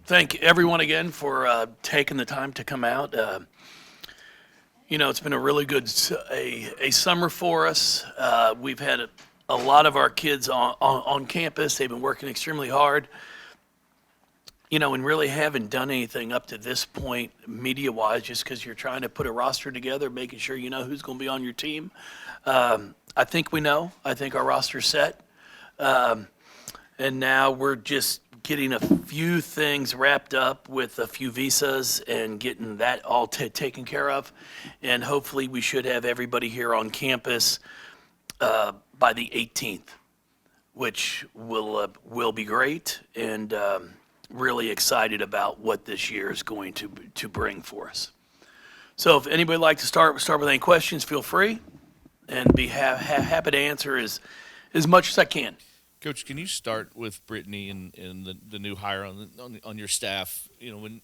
thank everyone again for taking the time to come out. It's been a really good a summer for us. We've had a lot of our kids on campus. They've been working extremely hard. And really haven't done anything up to this point media-wise, just because you're trying to put a roster together, making sure you know who's going to be on your team. I think we know. I think our roster's set. And now we're just getting a few things wrapped up with a few visas and getting that all taken care of. And hopefully we should have everybody here on campus by the 18th, which will be great. And really excited about what this year is going to bring for us. So if anybody would like to start with any questions, feel free, and be happy to answer as much as I can. Coach, can you start with Brittany and the new hire on your staff? When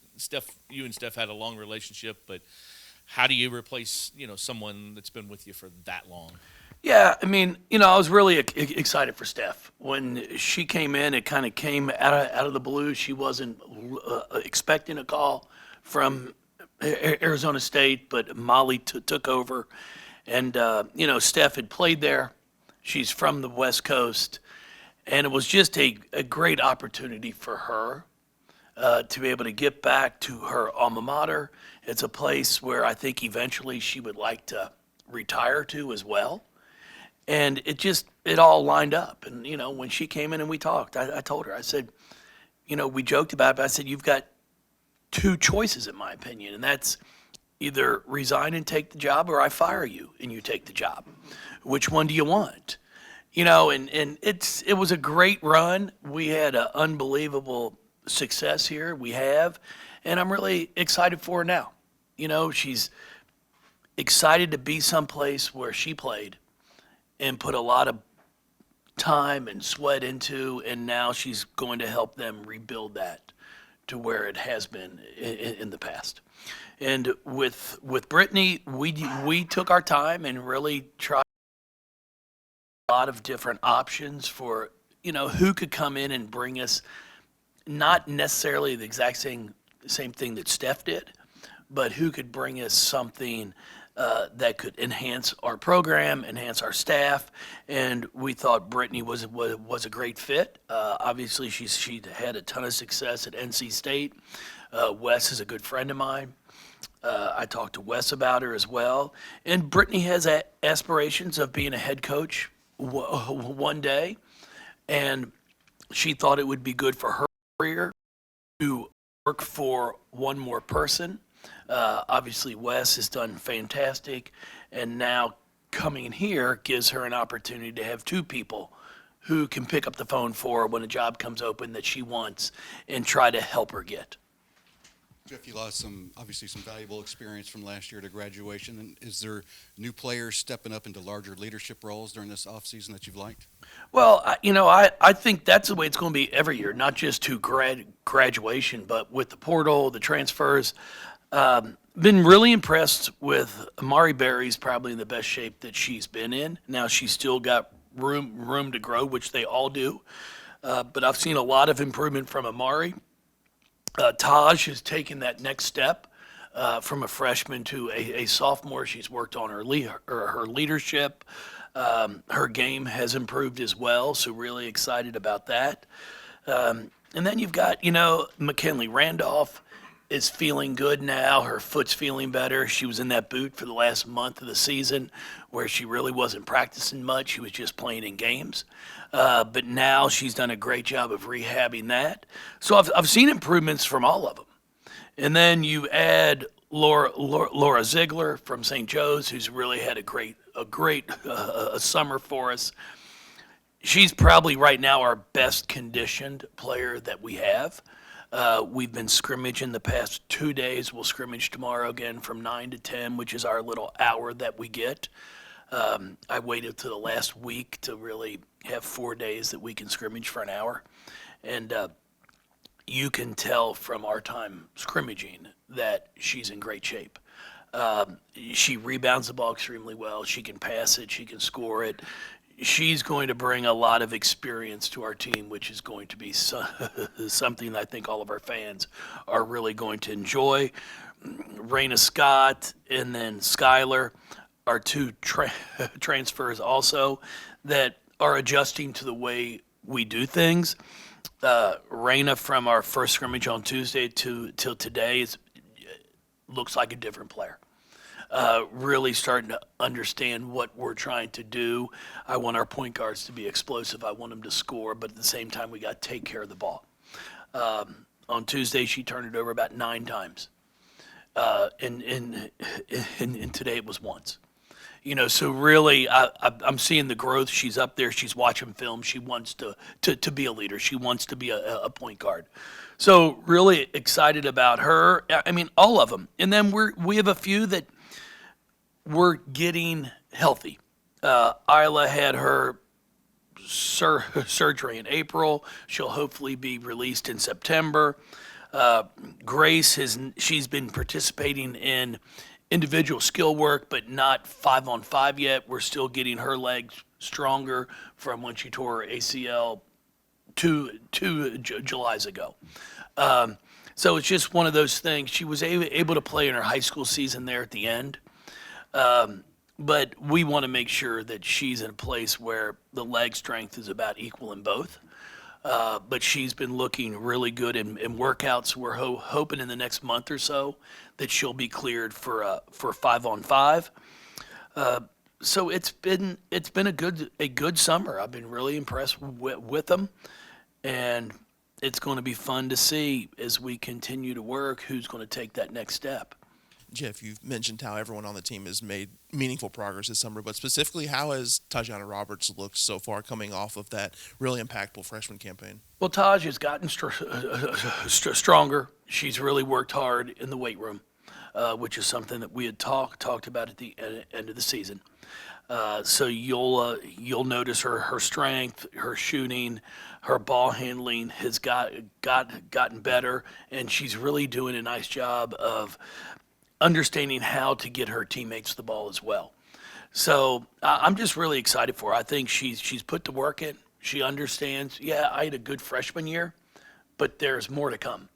you and Steph had a long relationship, but how do you replace someone that's been with you for that long? Yeah, I was really excited for Steph. When she came in, it kind of came out of the blue. She wasn't expecting a call from Arizona State, but Molly took over. And, Steph had played there. She's from the West Coast. And it was just a great opportunity for her to be able to get back to her alma mater. It's a place where I think eventually she would like to retire to as well. And it all lined up. And, when she came in and we talked, I told her, I said, we joked about it, but I said, you've got two choices, in my opinion, and that's either resign and take the job, or I fire you and you take the job. Which one do you want? And it was a great run. We had an unbelievable success here. We have, and I'm really excited for her now. She's excited to be someplace where she played and put a lot of time and sweat into, and now she's going to help them rebuild that to where it has been in the past. And with Brittany, we took our time and really tried a lot of different options for, who could come in and bring us not necessarily the exact same thing that Steph did, but who could bring us something that could enhance our program, enhance our staff, and we thought Brittany was a great fit. Obviously, she had a ton of success at NC State. Wes is a good friend of mine. I talked to Wes about her as well. And Brittany has aspirations of being a head coach one day, and she thought it would be good for her career to work for one more person. Obviously, Wes has done fantastic, and now coming in here gives her an opportunity to have two people who can pick up the phone for her when a job comes open that she wants and try to help her get. Jeff, you lost some valuable experience from last year to graduation. And is there new players stepping up into larger leadership roles during this offseason that you've liked? Well, I think that's the way it's going to be every year, not just to graduation, but with the portal, the transfers. Been really impressed with Amari Berry's probably in the best shape that she's been in. Now she's still got room to grow, which they all do. But I've seen a lot of improvement from Amari. Taj has taken that next step from a freshman to a sophomore. She's worked on her leadership. Her game has improved as well, so really excited about that. And then you've got, Mackenly Randolph is feeling good now. Her foot's feeling better. She was in that boot for the last month of the season where she really wasn't practicing much. She was just playing in games. But now she's done a great job of rehabbing that. So I've seen improvements from all of them. And then you add Laura Ziegler from St. Joe's, who's really had a great summer for us. She's probably right now our best conditioned player that we have. We've been scrimmaging the past 2 days. We'll scrimmage tomorrow again from 9 to 10, which is our little hour that we get. I waited till the last week to really have 4 days that we can scrimmage for an hour. And you can tell from our time scrimmaging that she's in great shape. She rebounds the ball extremely well. She can pass it. She can score it. she's going to bring a lot of experience to our team, which is going to be something that I think all of our fans are really going to enjoy. Raina Scott and then Skylar are two transfers also that are adjusting to the way we do things. Raina, from our first scrimmage on Tuesday till today, looks like a different player. Really starting to understand what we're trying to do. I want our point guards to be explosive. I want them to score, but at the same time, we got to take care of the ball. On Tuesday, she turned it over about 9 times. And today it was once. So really, I'm seeing the growth. She's up there. She's watching film. She wants to be a leader. She wants to be a point guard. So really excited about her. I mean, all of them. And then we have a few that we're getting healthy. Isla had her surgery in April. She'll hopefully be released in September. Grace she's been participating in individual skill work, but not 5-on-5 yet. We're still getting her legs stronger from when she tore her ACL two Julys ago. So it's just one of those things. She was able to play in her high school season there at the end. But we want to make sure that she's in a place where the leg strength is about equal in both. But she's been looking really good in workouts. We're hoping in the next month or so that she'll be cleared for 5-on-5. So it's been a good summer. I've been really impressed with them, and it's going to be fun to see as we continue to work who's going to take that next step. Jeff, you've mentioned how everyone on the team has made meaningful progress this summer, but specifically, how has Tajianna Roberts looked so far coming off of that really impactful freshman campaign? Well, Taj has gotten stronger. She's really worked hard in the weight room, which is something that we had talked about at the end of the season. So you'll notice her strength, her shooting, her ball handling has gotten better, and she's really doing a nice job of understanding how to get her teammates the ball as well. So I'm just really excited for her. I think she's put the work in. She understands, I had a good freshman year, but there's more to come.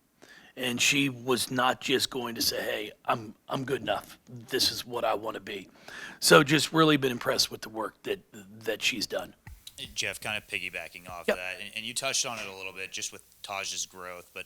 And she was not just going to say, hey, I'm good enough. This is what I want to be. So just really been impressed with the work that she's done. Jeff, kind of piggybacking off Yep. of that, and you touched on it a little bit just with Taj's growth, but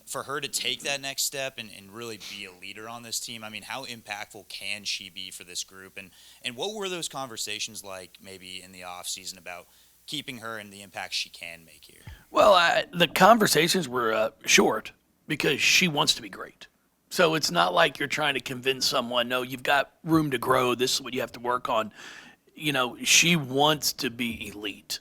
for her to take that next step and really be a leader on this team, I mean, how impactful can she be for this group? And what were those conversations like maybe in the offseason about keeping her and the impact she can make here? Well, the conversations were short because she wants to be great. So it's not like you're trying to convince someone, no, you've got room to grow. This is what you have to work on. She wants to be elite.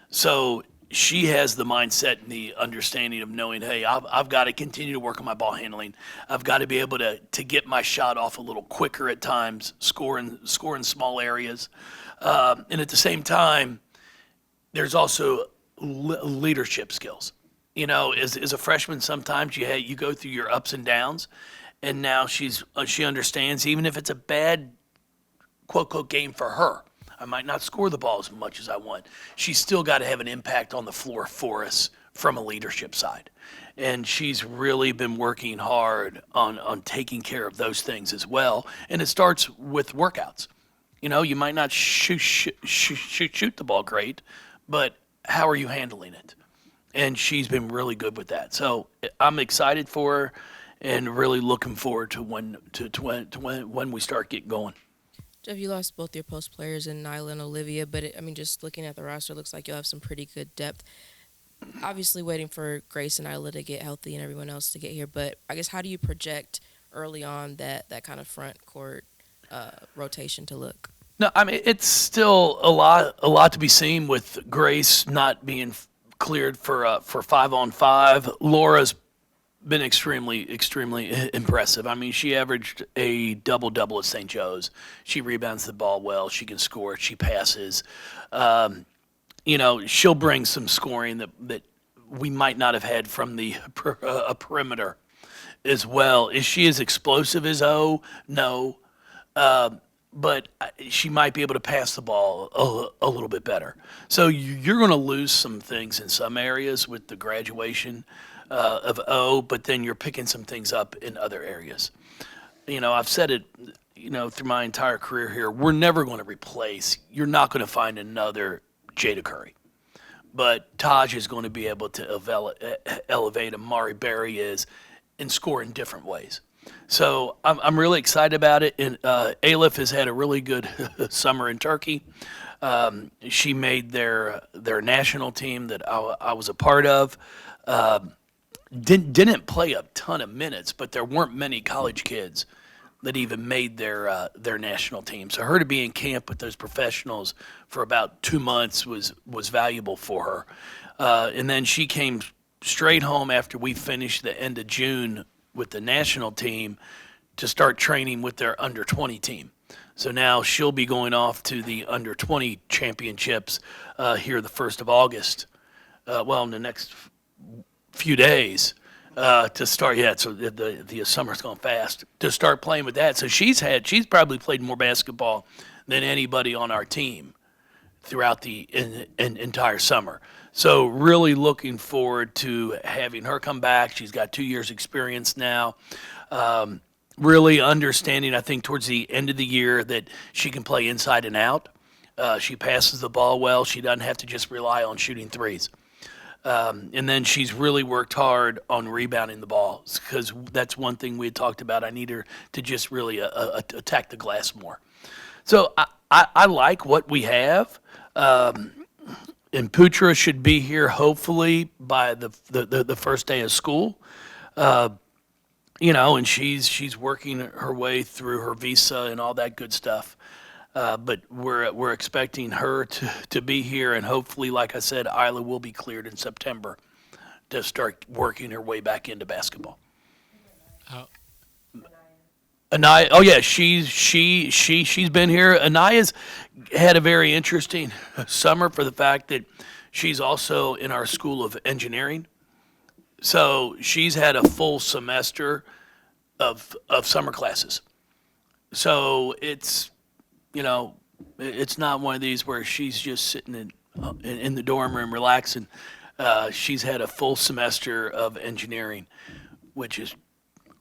So she has the mindset and the understanding of knowing, hey, I've got to continue to work on my ball handling. I've got to be able to get my shot off a little quicker at times, score in small areas. And at the same time, there's also leadership skills. As a freshman, sometimes you go through your ups and downs, and now she understands, even if it's a bad quote game for her, I might not score the ball as much as I want. She's still got to have an impact on the floor for us from a leadership side. And she's really been working hard on taking care of those things as well. And it starts with workouts. You might not shoot the ball great, but how are you handling it? And she's been really good with that. So I'm excited for her and really looking forward to when we start getting going. Jeff, you lost both your post players in Nyla and Olivia, but just looking at the roster, it looks like you'll have some pretty good depth. Obviously waiting for Grace and Nyla to get healthy and everyone else to get here, but I guess how do you project early on that kind of front court rotation to look? No, it's still a lot to be seen with Grace not being cleared for 5-on-5. Laura's been extremely impressive. She averaged a double-double at St. Joe's. She rebounds the ball well. She can score. She passes. She'll bring some scoring that we might not have had from the perimeter as well. Is she as explosive as O? No. but she might be able to pass the ball a little bit better. So you're going to lose some things in some areas with the graduation of O, but then you're picking some things up in other areas. I've said it, through my entire career here, we're never going to replace, you're not going to find another Jada Curry. But Taj is going to be able to elevate Amari Berry is and score in different ways. So I'm really excited about it. And Alif has had a really good summer in Turkey. She made their national team that I was a part of. Didn't play a ton of minutes, but there weren't many college kids that even made their national team. So her to be in camp with those professionals for about 2 months was valuable for her. And then she came straight home after we finished the end of June with the national team to start training with their under 20 team. So now she'll be going off to the under 20 championships here the 1st of August. In the next few days. To start, so the summer's gone fast to start playing with that. So she's probably played more basketball than anybody on our team throughout the entire summer. So really looking forward to having her come back. She's got 2 years experience now. Really understanding, I think, towards the end of the year that she can play inside and out. She passes the ball well. She doesn't have to just rely on shooting threes. And then she's really worked hard on rebounding the ball because that's one thing we had talked about. I need her to just really attack the glass more. So I like what we have. And Putra should be here hopefully by the first day of school. And she's working her way through her visa and all that good stuff. But we're expecting her to be here, and hopefully, like I said, Isla will be cleared in September to start working her way back into basketball. Anaya, oh yeah, she's been here. Anaya's had a very interesting summer for the fact that she's also in our School of Engineering. So she's had a full semester of summer classes. So it's not one of these where she's just sitting in the dorm room relaxing. She's had a full semester of engineering, which is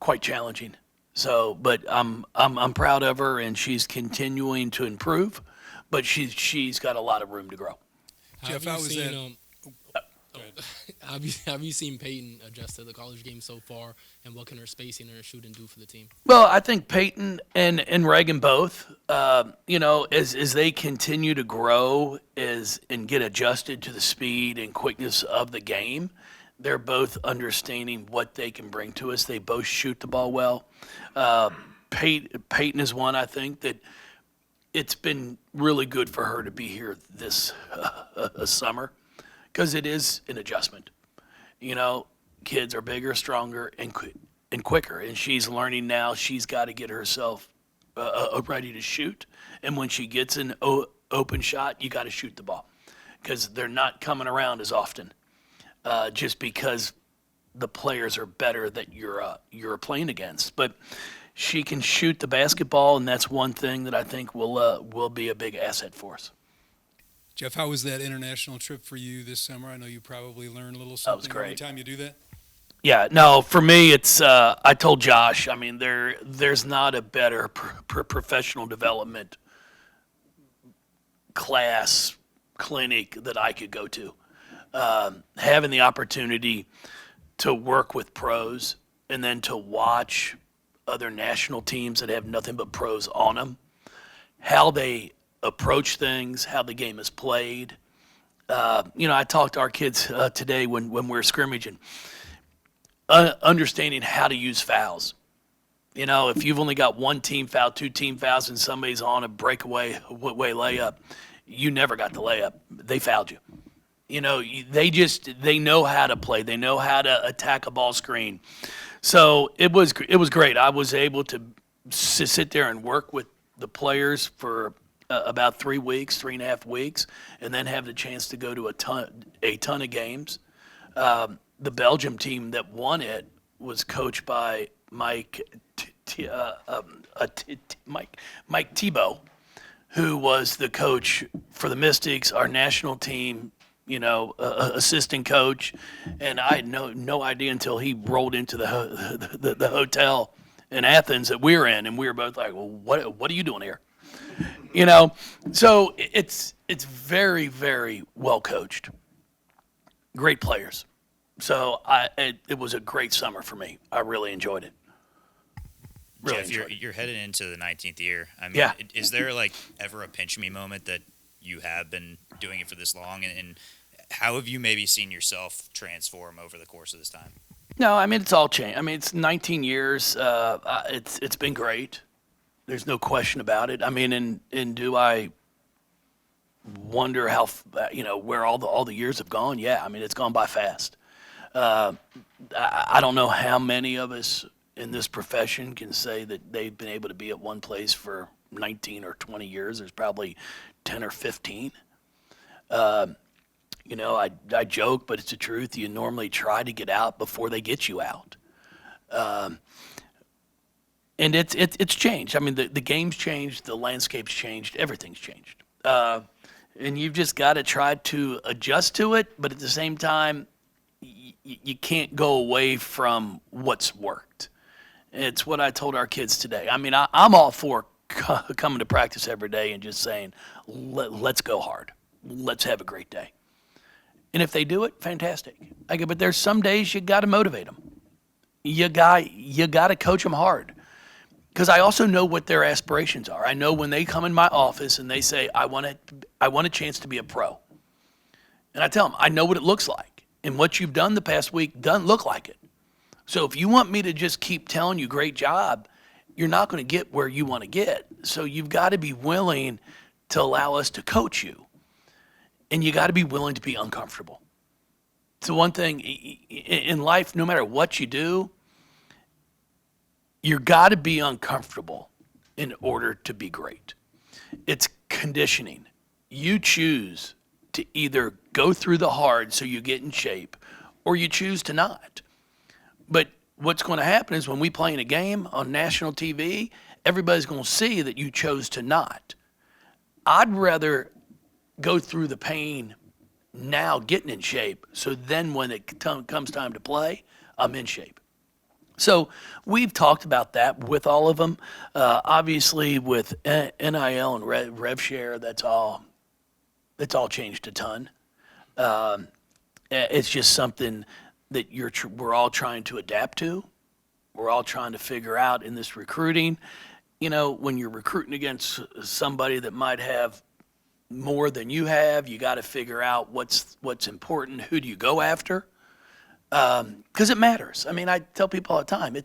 quite challenging. So, but I'm proud of her, and she's continuing to improve. But she's got a lot of room to grow. Jeff, have you seen Peyton adjust to the college game so far, and what can her spacing and her shooting do for the team? Well, I think Peyton and Reagan both, as they continue to grow and get adjusted to the speed and quickness of the game, they're both understanding what they can bring to us. They both shoot the ball well. Peyton is one, I think, that it's been really good for her to be here this summer because it is an adjustment. Kids are bigger, stronger, and quicker, and she's learning now she's got to get herself ready to shoot. And when she gets an open shot, you got to shoot the ball because they're not coming around as often just because the players are better that you're playing against. But she can shoot the basketball, and that's one thing that I think will be a big asset for us. Jeff, how was that international trip for you this summer? I know you probably learned a little That was something great. every time you do that. Yeah, no, for me, it's, I told Josh, there's not a better professional development class, clinic that I could go to. Having the opportunity to work with pros and then to watch other national teams that have nothing but pros on them, how they approach things, how the game is played. I talked to our kids today when we were scrimmaging, understanding how to use fouls. If you've only got one team foul, two team fouls, and somebody's on a breakaway layup, you never got the layup. They fouled you. They know how to play. They know how to attack a ball screen. So it was great. I was able to sit there and work with the players for about 3.5 weeks, and then have the chance to go to a ton of games. The Belgium team that won it was coached by Mike Mike Tebow, who was the coach for the Mystics, our national team, assistant coach, and I had no idea until he rolled into the hotel in Athens that we were in, and we were both like, "Well, what are you doing here?" So it's very, very well coached, great players. So it was a great summer for me. I really enjoyed it. Really Jeff, enjoyed it. you're headed into the 19th year. I mean, Yeah. Is there like ever a pinch me moment that you have been doing it for this long, and how have you maybe seen yourself transform over the course of this time? No, I mean, it's all changed. I mean, it's 19 years. It's been great. There's no question about it. I mean, and do I wonder how where all the years have gone? Yeah, I mean, it's gone by fast. I don't know how many of us in this profession can say that they've been able to be at one place for 19 or 20 years. There's probably 10 or 15. I joke, but it's the truth. You normally try to get out before they get you out. And it's changed. I mean, the game's changed, the landscape's changed, everything's changed. And you've just got to try to adjust to it, but at the same time, you can't go away from what's worked. It's what I told our kids today. I mean, I'm all for coming to practice every day and just saying, let's go hard. Let's have a great day. And if they do it, fantastic. But there's some days you got to motivate them. You got to coach them hard. Because I also know what their aspirations are. I know when they come in my office and they say, I want a chance to be a pro. And I tell them, I know what it looks like. And what you've done the past week doesn't look like it. So if you want me to just keep telling you great job, you're not going to get where you want to get. So you've got to be willing to allow us to coach you. And you got to be willing to be uncomfortable. So one thing in life, no matter what you do, you got to be uncomfortable in order to be great. It's conditioning. You choose to either go through the hard so you get in shape, or you choose to not. But what's going to happen is when we play in a game on national TV, everybody's going to see that you chose to not. I'd rather go through the pain now getting in shape, so then when it comes time to play, I'm in shape. So we've talked about that with all of them. Obviously, with NIL and rev share, that's all changed a ton. It's just something that we're all trying to adapt to. We're all trying to figure out in this recruiting. When you're recruiting against somebody that might have more than you have, you got to figure out what's important. Who do you go after? Because it matters. I mean, I tell people all the time,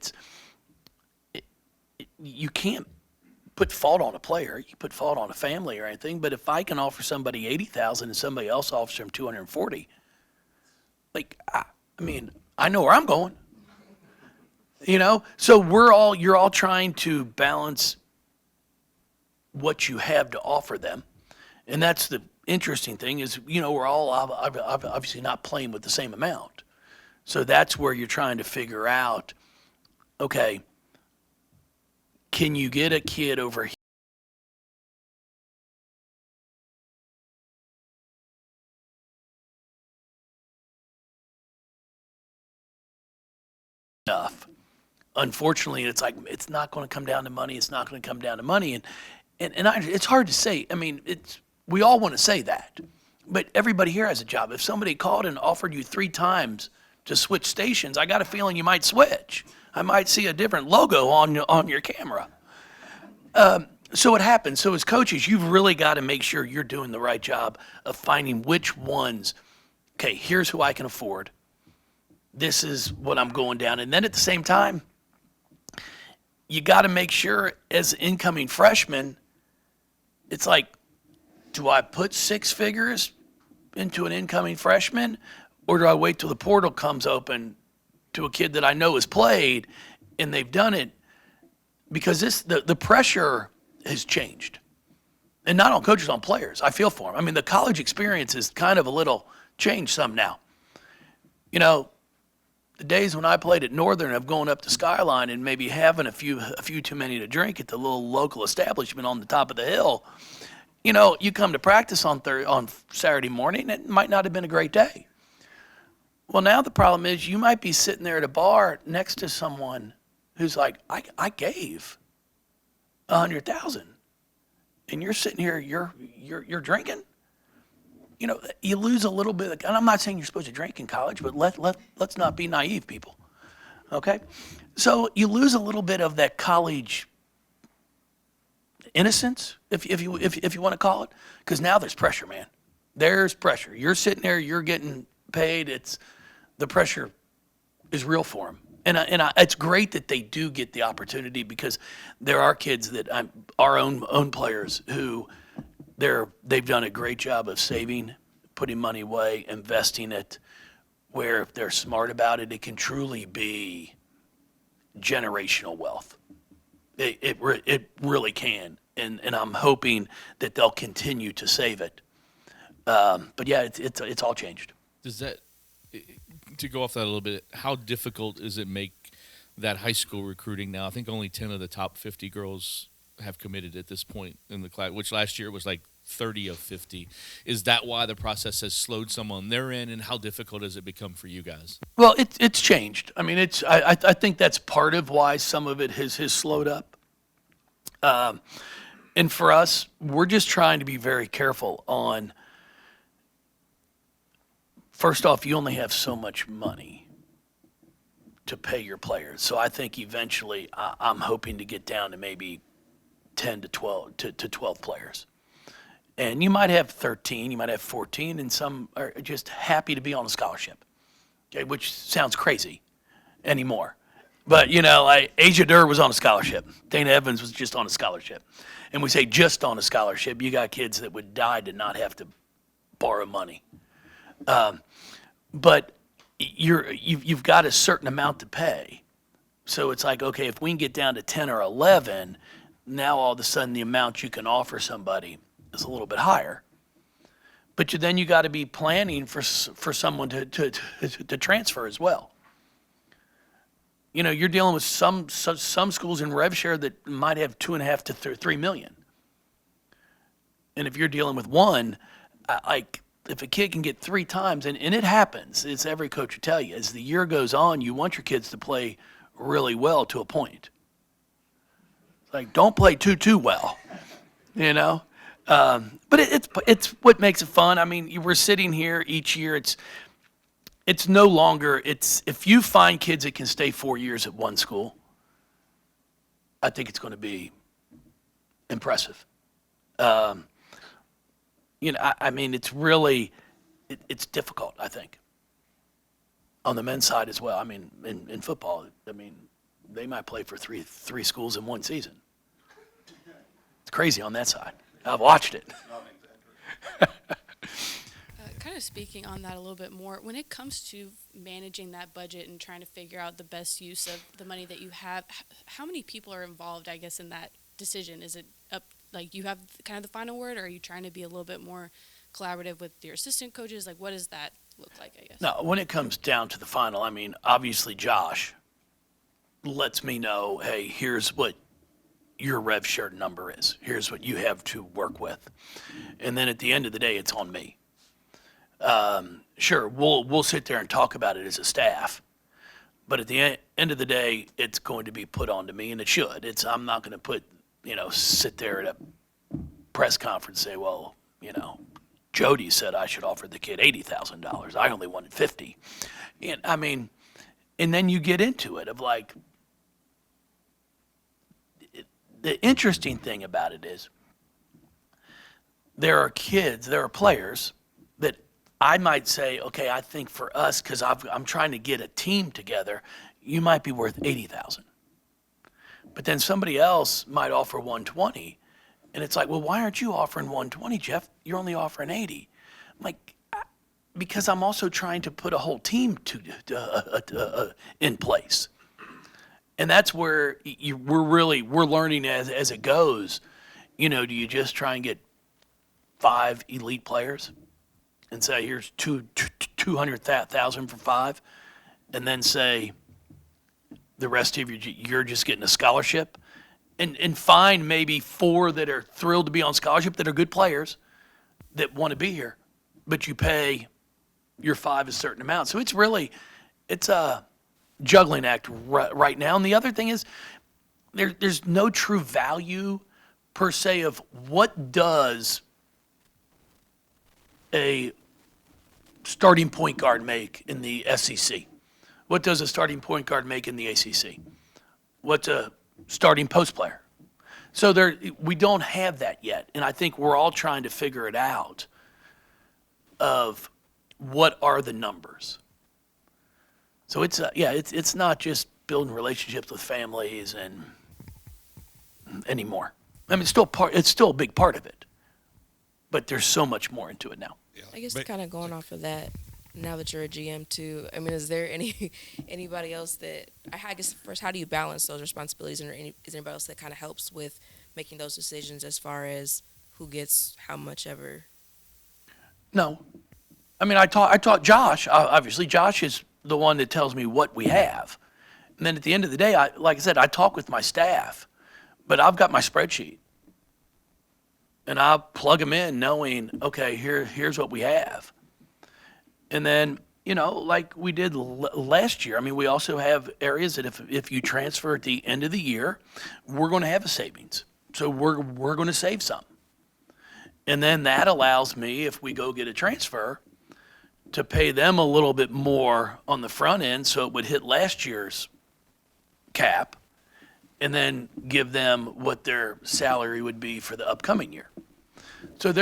you can't put fault on a player. You put fault on a family or anything. But if I can offer somebody $80,000 and somebody else offers them $240, I know where I'm going. So you're all trying to balance what you have to offer them, and that's the interesting thing is we're all obviously not playing with the same amount. So that's where you're trying to figure out, okay, can you get a kid over here enough? Unfortunately, it's not going to come down to money. It's not going to come down to money, and it's hard to say. I mean, we all want to say that, but everybody here has a job. If somebody called and offered you 3 times to switch stations, I got a feeling you might switch. I might see a different logo on your camera. So it happens. So as coaches, you've really got to make sure you're doing the right job of finding which ones, okay, here's who I can afford. This is what I'm going down. And then at the same time, you got to make sure as incoming freshmen, it's like, do I put 6 figures into an incoming freshman, or do I wait till the portal comes open to a kid that I know has played and they've done it? Because the pressure has changed. And not on coaches, on players. I feel for them. I mean, the college experience is kind of a little changed some now. The days when I played at Northern of going up to Skyline and maybe having a few too many to drink at the little local establishment on the top of the hill, you come to practice on Saturday morning, it might not have been a great day. Well, now the problem is you might be sitting there at a bar next to someone who's like, I gave $100,000, and you're sitting here, you're drinking. You lose a little bit. And I'm not saying you're supposed to drink in college, but let's not be naive, people. Okay, so you lose a little bit of that college innocence, if you want to call it, because now there's pressure, man. There's pressure. You're sitting there, you're getting paid. The pressure is real for them, and it's great that they do get the opportunity, because there are kids that our own players who they've done a great job of saving, putting money away, investing it, where if they're smart about it, it can truly be generational wealth. It really can, and I'm hoping that they'll continue to save it. But yeah, it's all changed. Does that, to go off that a little bit, how difficult is it make that high school recruiting now? I think only 10 of the top 50 girls have committed at this point in the class, which last year was like 30 of 50. Is that why the process has slowed some on their end, and how difficult has it become for you guys? Well, it's changed. I mean, I think that's part of why some of it has slowed up. And for us, we're just trying to be very careful on, first off, you only have so much money to pay your players. So I think eventually I'm hoping to get down to maybe 10 to 12 players. And you might have 13, you might have 14, and some are just happy to be on a scholarship, okay, which sounds crazy anymore. But, like Asia Durr was on a scholarship. Dana Evans was just on a scholarship. And we say just on a scholarship. You got kids that would die to not have to borrow money. But you've got a certain amount to pay. So it's like, okay, if we can get down to 10 or 11, now all of a sudden the amount you can offer somebody is a little bit higher. But then you got to be planning for someone to transfer as well. You're dealing with some schools in rev share that might have 2.5 to 3 million. And if you're dealing with one, if a kid can get 3 times, and it happens, it's every coach will tell you, as the year goes on, you want your kids to play really well to a point. It's like, don't play too well, But it's what makes it fun. I mean, we're sitting here each year. It's no longer, if you find kids that can stay 4 years at one school, I think it's going to be impressive. I mean, it's really, it's difficult, I think, on the men's side as well. I mean, in football, I mean, they might play for three schools in one season. It's crazy on that side. I've watched it. Kind of speaking on that a little bit more, when it comes to managing that budget and trying to figure out the best use of the money that you have, how many people are involved, I guess, in that decision? Is it up, like, you have kind of the final word, or are you trying to be a little bit more collaborative with your assistant coaches? Like, what does that look like, I guess? No, when it comes down to the final, I mean, obviously Josh lets me know, hey, here's what your rev share number is. Here's what you have to work with. And then at the end of the day, it's on me. Sure, we'll sit there and talk about it as a staff, but at the end of the day, it's going to be put onto me, and it should. I'm not going to sit there at a press conference and say, well, Jody said I should offer the kid $80,000. I only wanted $50,000. And I mean, and then you get into it of like, the interesting thing about it is there are players that I might say, okay, I think for us, because I'm trying to get a team together, you might be worth $80,000. But then somebody else might offer $120,000, and it's like, well, why aren't you offering $120,000, Jeff? You're only offering $80,000. I'm like, because I'm also trying to put a whole team in place. And that's where we're learning as it goes. Do you just try and get 5 elite players and say, here's $200,000 for 5? and then say the rest of you're just getting a scholarship, and find maybe 4 that are thrilled to be on scholarship that are good players that want to be here, but you pay your 5 a certain amount. So it's a juggling act right now. And the other thing is there's no true value per se of what does a starting point guard make in the SEC? What does a starting point guard make in the ACC? What's a starting post player? So we don't have that yet, and I think we're all trying to figure it out of what are the numbers. So it's not just building relationships with families and anymore. I mean, it's still a big part of it, but there's so much more into it now. I guess kind of going off of that, now that you're a GM too, I mean, is there anybody else that, I guess first, how do you balance those responsibilities, and is there anybody else that kind of helps with making those decisions as far as who gets how much ever? No. I mean, I taught Josh. Obviously, Josh is the one that tells me what we have. And then at the end of the day, like I said, I talk with my staff, but I've got my spreadsheet. And I plug them in knowing, okay, here's what we have. And then, like we did last year, I mean, we also have areas that if you transfer at the end of the year, we're going to have a savings. So we're going to save some. And then that allows me, if we go get a transfer, to pay them a little bit more on the front end so it would hit last year's cap, and then give them what their salary would be for the upcoming year. So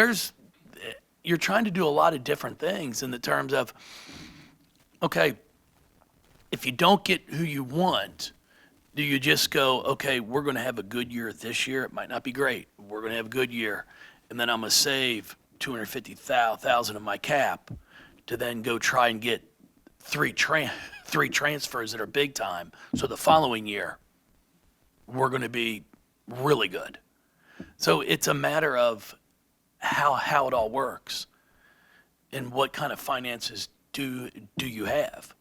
you're trying to do a lot of different things in the terms of, okay, if you don't get who you want, do you just go, okay, we're going to have a good year this year? It might not be great. We're going to have a good year. And then I'm going to save $250,000 of my cap to then go try and get three transfers that are big time. So the following year, we're going to be really good. So it's a matter of how it all works and what kind of finances do you have.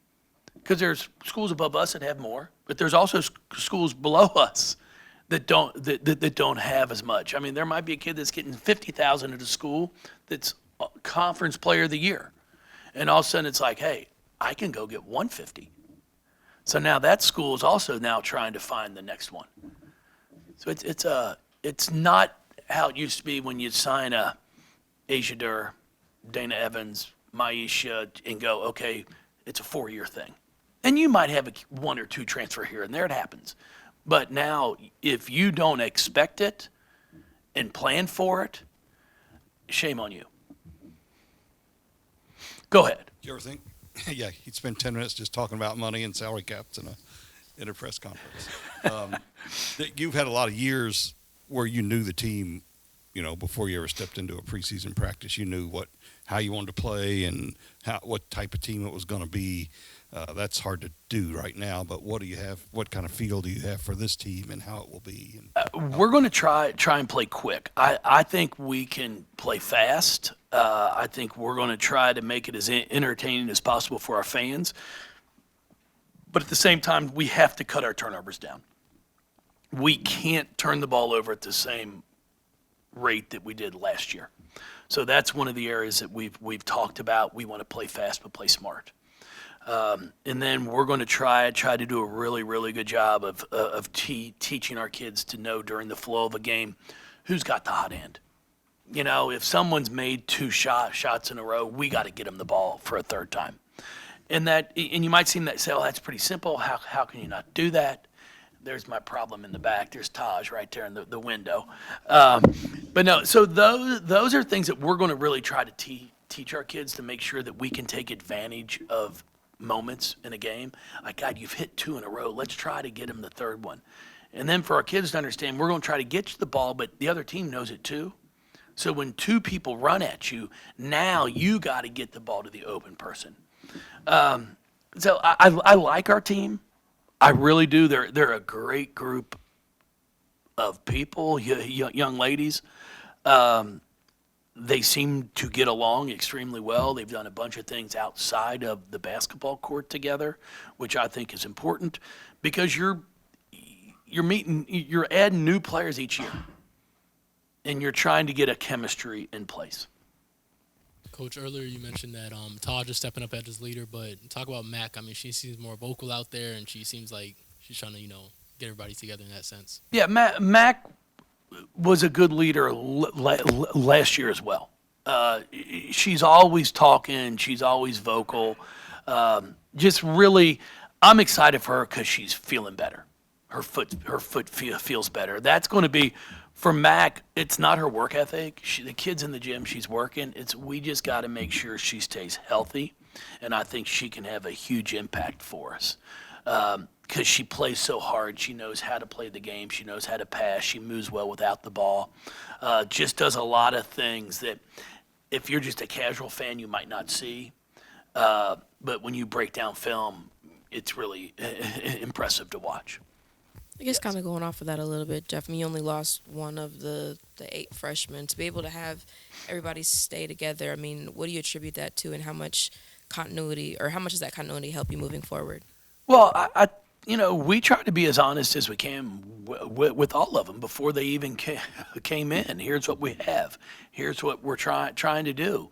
Because there's schools above us that have more, but there's also schools below us that don't have as much. I mean, there might be a kid that's getting $50,000 at a school that's conference player of the year. And all of a sudden it's like, hey, I can go get $150. So now that school is also now trying to find the next one. So it's not how it used to be when you'd sign a Asia Dur, Dana Evans, Maisha, and go, okay, it's a 4-year thing. And you might have 1 or 2 transfer here and there, it happens. But now, if you don't expect it and plan for it, shame on you. Go ahead. Do you ever think, yeah, he'd spend 10 minutes just talking about money and salary caps in a press conference. You've had a lot of years where you knew the team, before you ever stepped into a preseason practice. You knew how you wanted to play and what type of team it was going to be. That's hard to do right now, but what do you have? What kind of feel do you have for this team and how it will be? We're going to try and play quick. I think we can play fast. I think we're going to try to make it as entertaining as possible for our fans. But at the same time, we have to cut our turnovers down. We can't turn the ball over at the same rate that we did last year. So that's one of the areas that we've talked about. We want to play fast but play smart. And then we're going to try to do a really, really good job of teaching our kids to know during the flow of a game who's got the hot hand. If someone's made 2 shots in a row, we got to get them the ball for a third time. And you might seem that say, oh, that's pretty simple. How can you not do that? There's my problem in the back. There's Taj right there in the window. But no, so those are things that we're going to really try to teach our kids to make sure that we can take advantage of moments in a game. Like, God, you've hit 2 in a row. Let's try to get them the third one. And then for our kids to understand, we're going to try to get you the ball, but the other team knows it too. So when 2 people run at you, now you got to get the ball to the open person. So I like our team. I really do. They're a great group of people, young ladies. They seem to get along extremely well. They've done a bunch of things outside of the basketball court together, which I think is important because you're adding new players each year, and you're trying to get a chemistry in place. Coach, earlier you mentioned that Taj is stepping up as his leader, but talk about Mac. I mean, she seems more vocal out there, and she seems like she's trying to, get everybody together in that sense. Yeah, Mac was a good leader last year as well. She's always talking. She's always vocal. Just really, I'm excited for her because she's feeling better. Her foot feels better. That's going to be, for Mac, it's not her work ethic. The kid's in the gym. She's working. We just got to make sure she stays healthy, and I think she can have a huge impact for us. Because she plays so hard. She knows how to play the game. She knows how to pass. She moves well without the ball. Just does a lot of things that if you're just a casual fan, you might not see. But when you break down film, it's really impressive to watch. I guess kind of going off of that a little bit, Jeff, you only lost one of the 8 freshmen. To be able to have everybody stay together, I mean, what do you attribute that to, and how much does that continuity help you moving forward? Well, we try to be as honest as we can with all of them before they even came in. Here's what we have. Here's what we're trying to do.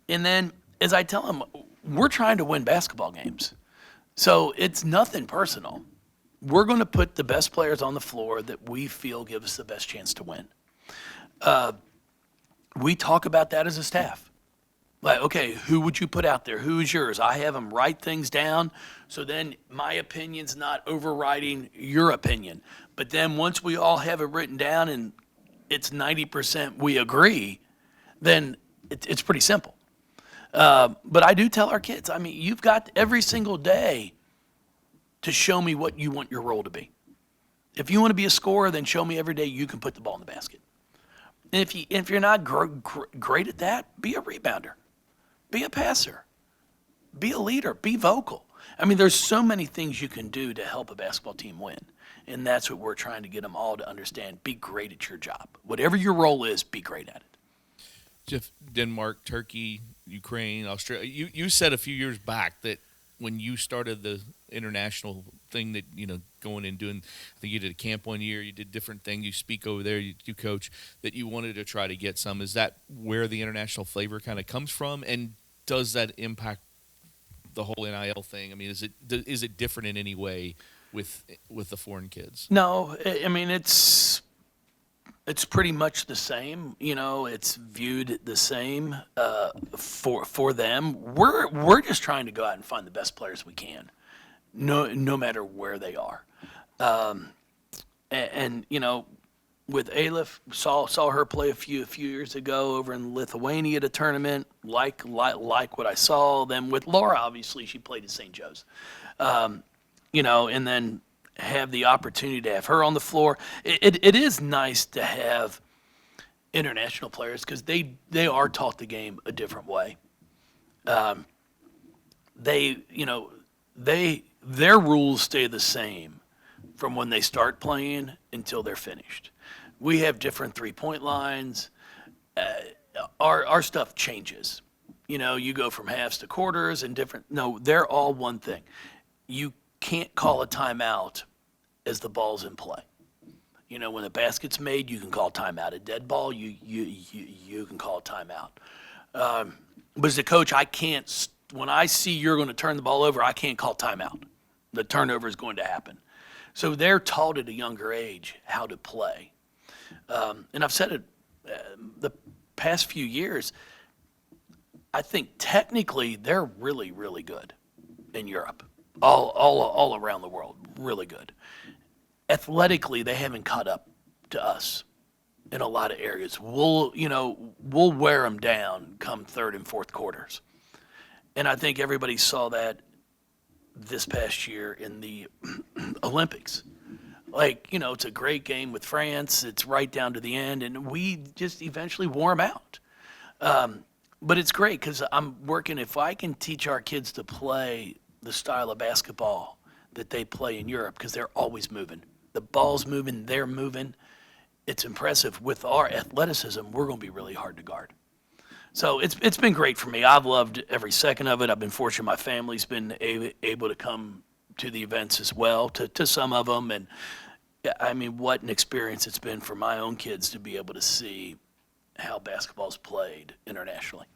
And then, as I tell them, we're trying to win basketball games. So it's nothing personal. We're going to put the best players on the floor that we feel give us the best chance to win. We talk about that as a staff. Like, okay, who would you put out there? Who's yours? I have them write things down, so then my opinion's not overriding your opinion. But then once we all have it written down and it's 90% we agree, then it's pretty simple. But I do tell our kids, I mean, you've got every single day to show me what you want your role to be. If you want to be a scorer, then show me every day you can put the ball in the basket. And if you're not great at that, be a rebounder. Be a passer. Be a leader. Be vocal. I mean, there's so many things you can do to help a basketball team win. And that's what we're trying to get them all to understand. Be great at your job. Whatever your role is, be great at it. Jeff, Denmark, Turkey, Ukraine, Australia. You said a few years back that when you started the international thing that, going and doing, I think you did a camp one year, you did different things, you speak over there, you coach, that you wanted to try to get some. Is that where the international flavor kind of comes from? And does that impact the whole NIL thing? I mean, is it different in any way with the foreign kids? No, I mean, it's pretty much the same. It's viewed the same for them. We're just trying to go out and find the best players we can, no matter where they are. With Aleph, saw her play a few years ago over in Lithuania at a tournament. Like what I saw. Then with Laura, obviously she played at St. Joe's. And then have the opportunity to have her on the floor. It is nice to have international players because they are taught the game a different way. Their rules stay the same from when they start playing until they're finished. We have different 3-point lines. Our stuff changes. You go from halves to quarters and different. No, they're all one thing. You can't call a timeout as the ball's in play. When the basket's made, you can call timeout. A dead ball, you can call a timeout. But as a coach, I can't. When I see you're going to turn the ball over, I can't call timeout. The turnover is going to happen. So they're taught at a younger age how to play. And I've said it the past few years. I think technically they're really, really good in Europe. All around the world, really good. Athletically, they haven't caught up to us in a lot of areas. We'll wear them down come third and fourth quarters. And I think everybody saw that this past year in the Olympics. It's a great game with France. It's right down to the end, and we just eventually wore them out. But it's great because I'm working. If I can teach our kids to play the style of basketball that they play in Europe, because they're always moving. The ball's moving, they're moving. It's impressive. With our athleticism, we're going to be really hard to guard. So it's been great for me. I've loved every second of it. I've been fortunate my family's been able to come to the events as well, to some of them. And yeah, I mean, what an experience it's been for my own kids to be able to see how basketball's played internationally.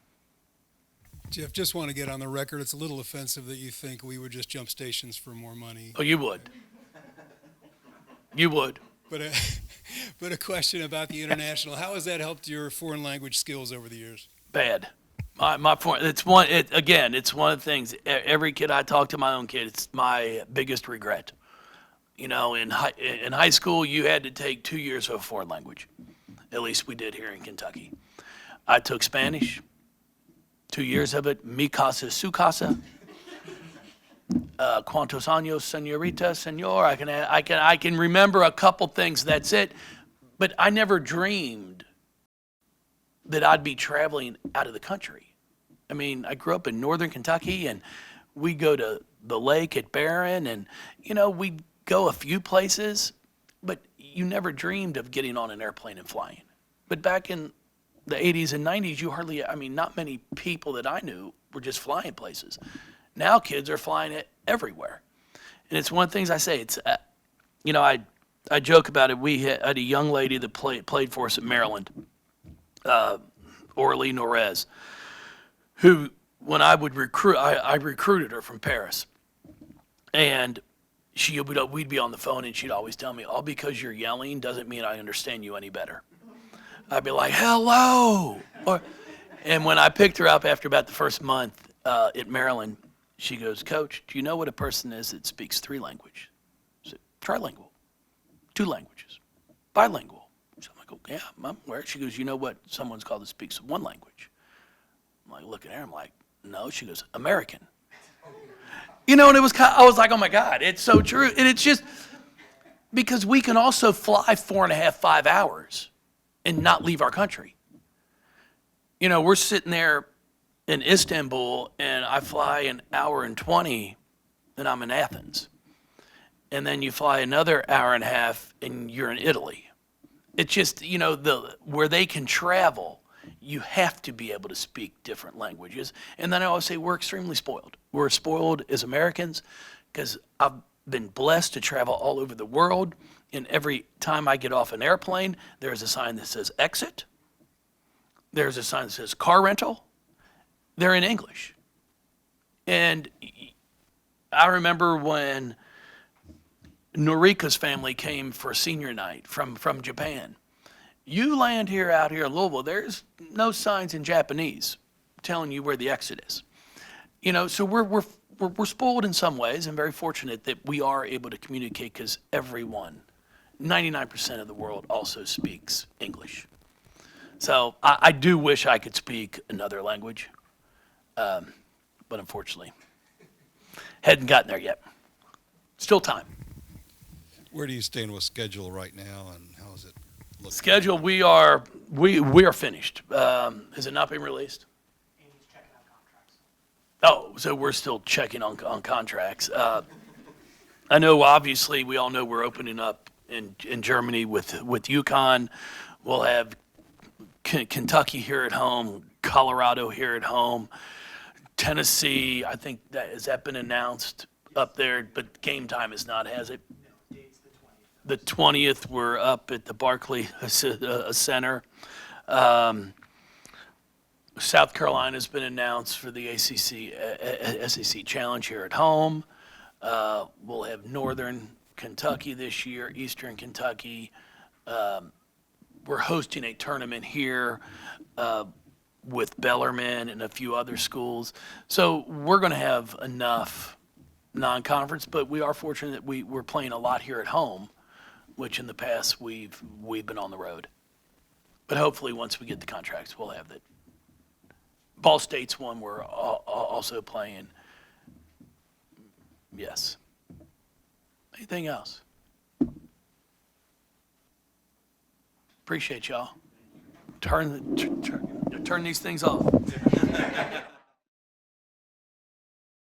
Jeff, just want to get on the record. It's a little offensive that you think we would just jump stations for more money. Oh, you would. You would. But a question about the international. How has that helped your foreign language skills over the years? Bad. My point. It's one of the things. Every kid I talk to, my own kid, it's my biggest regret. You know, in high school, you had to take 2 years of a foreign language. At least we did here in Kentucky. I took Spanish, 2 years of it. Mi casa, su casa. Cuantos años, señorita, señor. I can remember a couple things. That's it. But I never dreamed that I'd be traveling out of the country. I mean, I grew up in northern Kentucky, and we go to the lake at Barron, and, you know, we go a few places, but you never dreamed of getting on an airplane and flying. But back in the 80s and 90s, not many people that I knew were just flying places. Now kids are flying it everywhere. And it's one of the things I say, it's, I joke about it. We had a young lady that played for us at Maryland, Orly Norez, who, when I would recruit, I recruited her from Paris. And we'd be on the phone, and she'd always tell me, all because you're yelling doesn't mean I understand you any better. I'd be like, hello. And when I picked her up after about the first month at Maryland, she goes, Coach, do you know what a person is that speaks 3 languages? I said, trilingual, 2 languages, bilingual. So I'm like, oh, yeah, I'm aware. She goes, you know what someone's called that speaks 1 language? I'm like, looking at her, I'm like, no. She goes, American. You know, and I was like, oh my God, it's so true. And it's just because we can also fly 4.5, 5 hours and not leave our country. You know, we're sitting there in Istanbul, and I fly an hour and 20, and I'm in Athens. And then you fly another hour and a half, and you're in Italy. It's just, you know, where they can travel, you have to be able to speak different languages. And then I always say we're extremely spoiled. We're spoiled as Americans because I've been blessed to travel all over the world. And every time I get off an airplane, there's a sign that says exit. There's a sign that says car rental. They're in English. And I remember when Norika's family came for senior night from Japan. You land out here in Louisville, there's no signs in Japanese telling you where the exit is. You know, so we're spoiled in some ways and very fortunate that we are able to communicate because everyone, 99% of the world also speaks English. So I do wish I could speak another language, but unfortunately, hadn't gotten there yet. Still time. Where do you stand with schedule right now, and how is it looking? Schedule, we are finished. Has it not been released? Andy's checking out contracts. Oh, so we're still checking on contracts. I know, obviously, we all know we're opening up in Germany with UConn. We'll have Kentucky here at home, Colorado here at home, Tennessee. I think has that been announced up there, but game time is not, has it? No, date's The the 20th. 20th, we're up at the Barclay Center. South Carolina's been announced for the SEC Challenge here at home. We'll have Northern Kentucky this year, Eastern Kentucky. We're hosting a tournament here with Bellarmine and a few other schools. So we're going to have enough non-conference, but we are fortunate that we're playing a lot here at home, which in the past we've been on the road. But hopefully once we get the contracts, we'll have that. Ball State's one we're also playing. Yes. Anything else? Appreciate y'all. Turn these things off.